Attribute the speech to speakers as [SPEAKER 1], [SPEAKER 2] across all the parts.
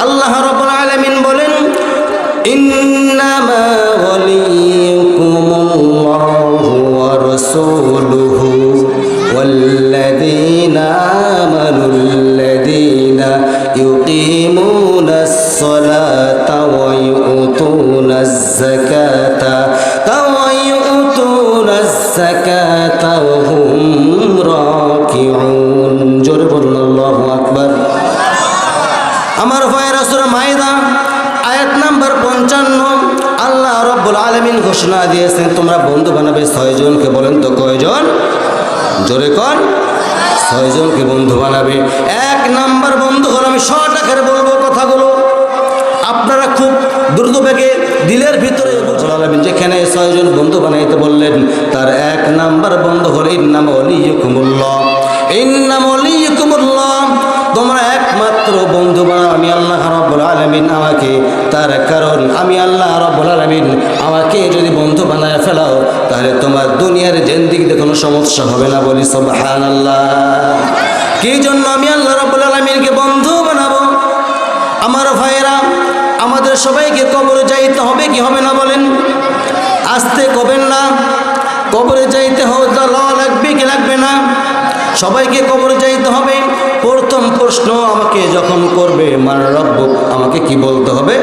[SPEAKER 1] আল্লাহ রাব্বুল আলামিন বলেন, ইন্নামা ওয়ালিয়ুকুমুল্লাহু ওয়া রাসূলুহু ওয়াল্লাযীনা আমানুল্লাযীনা ইউকিমুনাস সালাতা ওয়া ইউতুনাজ যাকাতা ওয়া হুম রাকিউন। জোরে বলুন আল্লাহু আকবার। আমার ভাইরা সূরা মাইদা আয়াত নাম্বার 55 আল্লাহ রাব্বুল আলামিন ঘোষণা দিয়েছেন, তোমরা বন্ধু বানাবে 6 জনকে। বলেন তো কয়জন? জোরে কোন? 6 জনকে বন্ধু বানাবে। 1 নাম্বার বন্ধু হলো, আমি শর্ট আকারে বলবো কথাগুলো, আপনারা খুব দ্রুত বেগে দিলের ভিতরে রাব্বুল আলামিন যেখানে 6 জন বন্ধু বানাইতে বললেন, তার 1 নাম্বার বন্ধু হলো ইন্নামা ওয়ালিয়ুকুমুল্লাহ। ইন্নামা ওয়ালিয়ুকুমুল্লাহ, তোমরা একমাত্র বন্ধু বানাও আমি আল্লাহ রাব্বুল আলামিন আমাকে। তার কারণ আমি আল্লাহ রাব্বুল আলামিন আমাকে যদি বন্ধু বানায় ফেলাও, তাহলে তোমার দুনিয়ার জিন্দেগিতে কোনো সমস্যা হবে না। বলি সুবহানাল্লাহ। কি জন্য আমি আল্লাহ রাব্বুল আলামিনকে বন্ধু বানাবো? আমার ভাইয়েরা, আমাদের সবাইকে কবরে যাইতে হবে কি হবে না? বলেন, আসতে কবেন না? কবরে যাইতে লওয়া লাগবে কি লাগবে না? সবাইকে কবরে যাইতে হবে। প্রথম প্রশ্ন আমাকে যখন করবে মান রব্বুক, আমাকে কি বলতে হবে?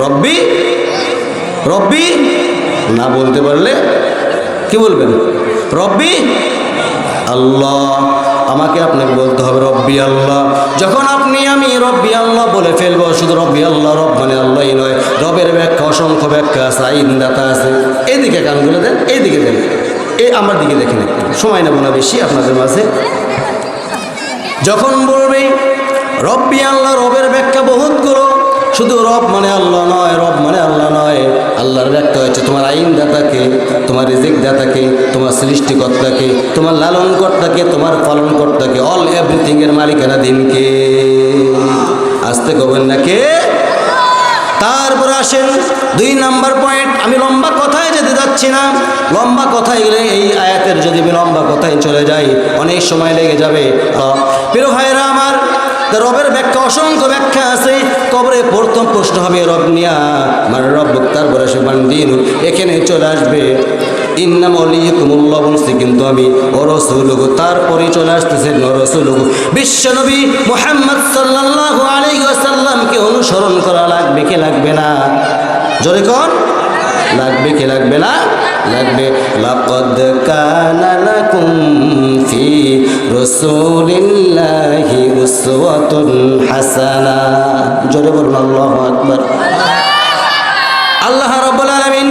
[SPEAKER 1] রব্বি। রব্বি না বলতে পারলে কি বলবেন? রব্বি আল্লাহ। আমাকে আপনাকে বলতে হবে রব্বি আল্লাহ। যখন আপনি আমি রব্বি আল্লাহ বলে ফেলবো, শুধু রব্বি আল্লাহ, রব মানে আল্লাহই নয়, রবের ব্যাখ্যা অসংখ্য ব্যাখ্যা আছে, আইনদাতা আছে। এইদিকে কানগুলো দেন, এইদিকে দেন, আমার দিকে দেখেন, সময় নেব না বেশি আপনাদের মাঝে। যখন বলবে রব্বি আল্লাহ, রবের ব্যাখ্যা বহুতগুলো, শুধু রব মানে আল্লাহ নয়, রব মানে আল্লাহ নয়। আল্লাহর ব্যাখ্যা হচ্ছে তোমার আইনদাতাকে, তোমার রিজিক দাতাকে, তোমার সৃষ্টিকর্তাকে, তোমার লালনকর্তাকে, তোমার পালনকর্তাকে, অল এভরিথিং এর মালিকানা দিনকে। আসতে কবেন না কে? তারপর আসেন 2 নাম্বার পয়েন্ট। আমি লম্বা কথায় যেতে যাচ্ছি না, লম্বা কথায় গেলে এই আয়াতের যদি আমি লম্বা কথায় চলে যাই অনেক সময় লেগে যাবে। প্রিয় ভাইরা আমার, রবের ব্যাখ্যা অসংখ্য ব্যাখ্যা আছে। কবরে প্রথম প্রশ্ন হবে রব নিয়া, মানে রব্বুক, তারপরে সে বান্দিন এখানে চলে আসবে। ইন্নামা ওয়ালিয়ুকুমুল্লাহ বলছি, কিন্তু আমি ও রাসূলুহু, তারপরে চলে আসতেছেন ও রাসূলুহু। বিশ্বনবী মুহাম্মদ সাল্লাল্লাহু আলাইহি ওয়াসাল্লামকে অনুসরণ করা লাগবে কি লাগবে না? জোরে কোন? লাগবে কি লাগবে না? লাগবে। লাকাদ কানা লাকুম ফি রাসূলিল্লাহি উসওয়াতুন হাসানা। জোরে বলুন আল্লাহু আকবার। আল্লাহ রাব্বুল আলামিন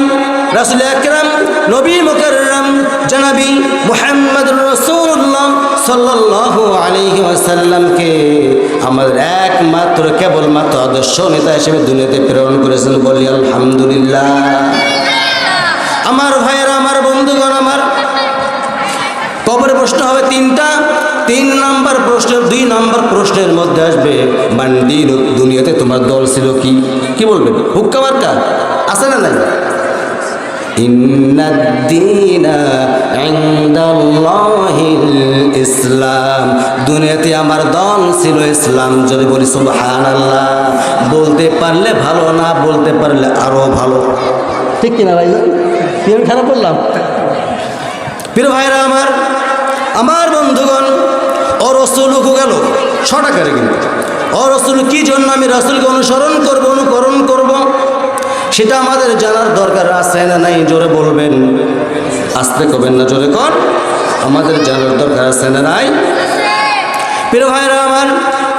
[SPEAKER 1] রাসূল আকরাম নবী মুকাররম জনাবি মুহাম্মদুর রাসূলুল্লাহ সাল্লাল্লাহু আলাইহি ওয়াসাল্লামকে আমাদের একমাত্র কেবলমাত্র আদর্শ নেতা হিসেবে দুনিয়াতে প্রেরণ করেছেন। বলি আলহামদুলিল্লাহ। আমার ভাইয়েরা, আমার বন্ধুগণ, আমার কবরে প্রশ্ন হবে 3টা। 3 নাম্বার প্রশ্ন, 2 নাম্বার প্রশ্নের মধ্যে আসবে বান্দিন, দুনিয়াতে তোমার দল ছিল কি? কি বলবেন? হুক্কা মার্কা আছে না নাই? ইন্নাদ-দীনা ইনদাল্লাহিল ইসলাম, দুনিয়াতে আমার দল ছিল ইসলাম। যদি বলি সুবহানাল্লাহ। বলতে পারলে ভালো, না বলতে পারলে আরো ভালো, ঠিক কিনা ভাই? আমি খারাপ বললাম? প্রিয় ভাইরা আমার, আমার বন্ধুগণ, ও রাসূলুহু গেল শর্ট আকারে, কিন্তু ও রাসূল কি জন্য আমি রাসূলকে অনুসরণ করব, অনুকরণ করব, সেটা আমাদের জানার দরকার আছে না নাই? জোরে বলবেন, আসতে কবেন না, জোরে কর। আমাদের জানার দরকার আছে না নাই? প্রিয় ভাইরা আমার,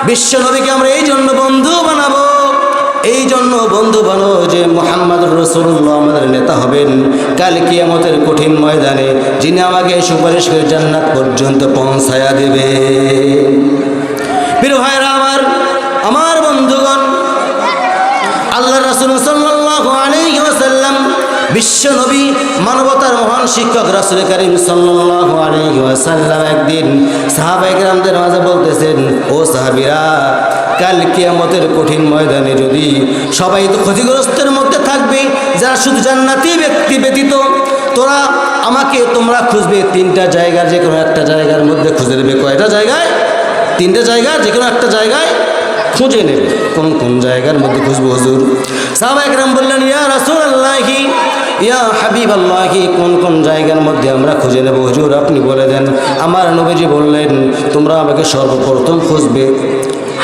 [SPEAKER 1] বিশ্ব নবীকে আমরা এই জন্য বন্ধু বানাবো, এই জন্য বন্ধু বানাবো যে মুহাম্মদুর রাসূলুল্লাহ আমাদের নেতা হবেন কাল কিয়ামতের কঠিন ময়দানে, যিনি আমাকে সুপারিশ করে জান্নাত পর্যন্ত পৌঁছায়া দেবে। প্রিয় ভাইরা আমার, আমার বন্ধুগণ, আল্লাহ রাসূল সাল্লাল্লাহু আলাইহি ওয়াসাল্লাম বিশ্ব নবী, মানবতার মহান শিক্ষক রাসূল করিম সাল্লাল্লাহু আলাইহি ওয়াসাল্লাম একদিন সাহাবায়ে কেরামদের মাঝে বলতেছেন, ও সাহাবীরা, কাল কিয়ামতের কঠিন ময়দানে যদি সবাই তো ক্ষতিগ্রস্তের মধ্যে থাকবে, যারা শুধু জান্নাতি ব্যক্তি ব্যতীত, তোমরা খুঁজবে 3টা জায়গার, যে কোনো একটা জায়গার মধ্যে খুঁজে দেবে। কয়টা জায়গায়? 3টা জায়গা, যে কোনো একটা জায়গায় খুঁজে নেবে। কোন কোন জায়গার মধ্যে খুঁজবো হুজুর? সাহাবা একরাম বললেন, ইয়া রাসূলুল্লাহি, ইয়া হাবিবাল্লাহি, কোন কোন জায়গার মধ্যে আমরা খুঁজে নেব হুজুর? আপনি বলে দেন। আমার নবীজি বললেন, তোমরা আমাকে সর্বপ্রথম খুঁজবে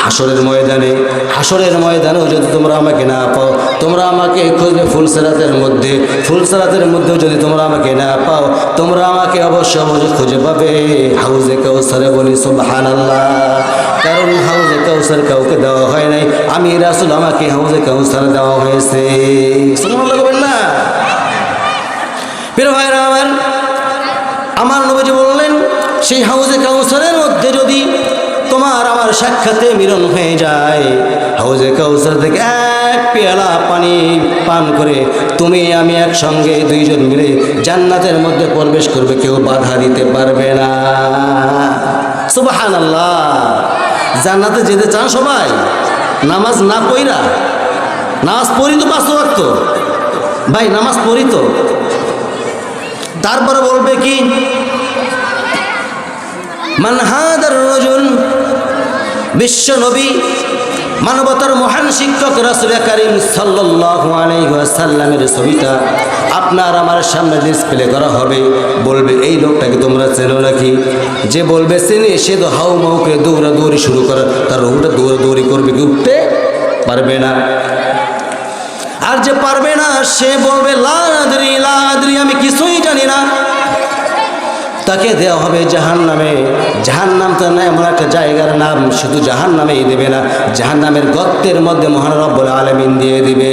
[SPEAKER 1] হাসরের ময়দানে। হাসরের ময়দানেও যদি তোমরা আমাকে না পাও, তোমরা আমাকে খুঁজবে ফুলসিরাতের মধ্যে। ফুলসিরাতের মধ্যেও যদি তোমরা আমাকে না পাও, তোমরা আমাকে অবশ্যই অবশ্যই খুঁজে পাবে হাউজে কাউসারে। বলি সুবহানাল্লাহ। কারণ হাউজে কাউসার কাউকে দেওয়া হয় নাই, আমি রাসূল, আমাকে হাউজে কাউসার দেওয়া হয়েছে। সুবহানাল্লাহ বলবেন না? প্রিয় ভাইরা আমার নবীজি বললেন, সেই হাউজে কাউসারের মধ্যে যদি তোমার আমার সাক্ষাতে মিলন হয়ে যায়, হাউজে কাউসার থেকে এক পেয়ালা পানি পান করে তুমি আমি একসঙ্গে দুইজন মিলে জান্নাতের মধ্যে প্রবেশ করবে, কেউ বাধা দিতে পারবে না। সুবহানাল্লাহ। জান্নাতে যেতে চান সবাই? নামাজ না পড়া, নামাজ পড়ি তো 5 ওয়াক্ত, ভাই নামাজ পড়ি তো। তারপরে বলবে কি, মান হাদার রাজুল, বিশ্ব নবী, মানবতার মহান শিক্ষক রাসূল কারীম সাল্লাল্লাহু আলাইহি ওয়াসাল্লামের ছবিটা আপনার আমার সামনে ডিসপ্লে করা হবে। বলবে, এই লোকটাকে তোমরা চেনো নাকি? যে বলবে চিনি, সে তো হাউ মাউ করে দৌড়াদৌড়ি শুরু করে, তার রুহটা দৌড়াদৌড়ি করবে, কি উঠতে পারবে না। আর যে পারবে না সে বলবে লা আদরি, লা আদরি, আমি কিছুই জানি না। তাকে দেওয়া হবে জাহান্নামে। জাহান্নাম তো না এমন একটা জায়গার নাম, শুধু জাহান্নামেই দেবে না, জাহান্নামের গর্তের মধ্যে মহান রব্বুল আলামিন দিয়ে দিবে।